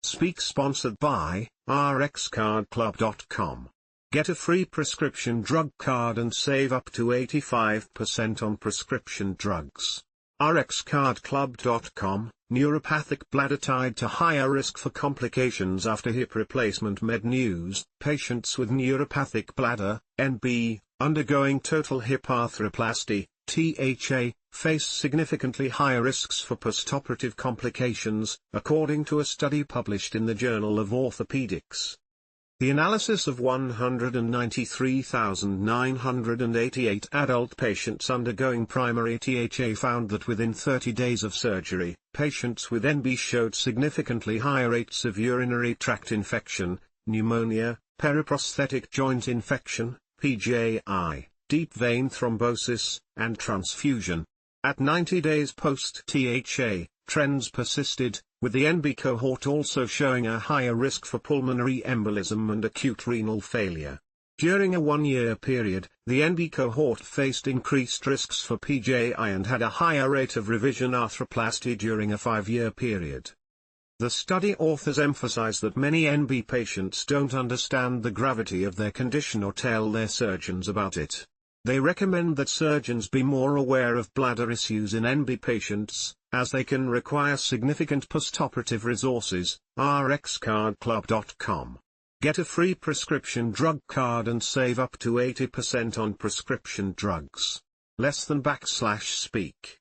Speak sponsored by rxcardclub.com. Get a free prescription drug card and save up to 85% on prescription drugs. rxcardclub.com. Neuropathic bladder tied to higher risk for complications after hip replacement. Mednews. Patients with neuropathic bladder, NB, undergoing total hip arthroplasty, THA, face significantly higher risks for postoperative complications, according to a study published in the Journal of Orthopaedics. The analysis of 193,988 adult patients undergoing primary THA found that within 30 days of surgery, patients with NB showed significantly higher rates of urinary tract infection, pneumonia, periprosthetic joint infection, PJI, deep vein thrombosis, and transfusion. At 90 days post-THA, trends persisted, with the NB cohort also showing a higher risk for pulmonary embolism and acute renal failure. During a one-year period, the NB cohort faced increased risks for PJI and had a higher rate of revision arthroplasty during a 5-year period. The study authors emphasize that many NB patients don't understand the gravity of their condition or tell their surgeons about it. They recommend that surgeons be more aware of bladder issues in NB patients, as they can require significant postoperative resources. rxcardclub.com. Get a free prescription drug card and save up to 80% on prescription drugs. /speak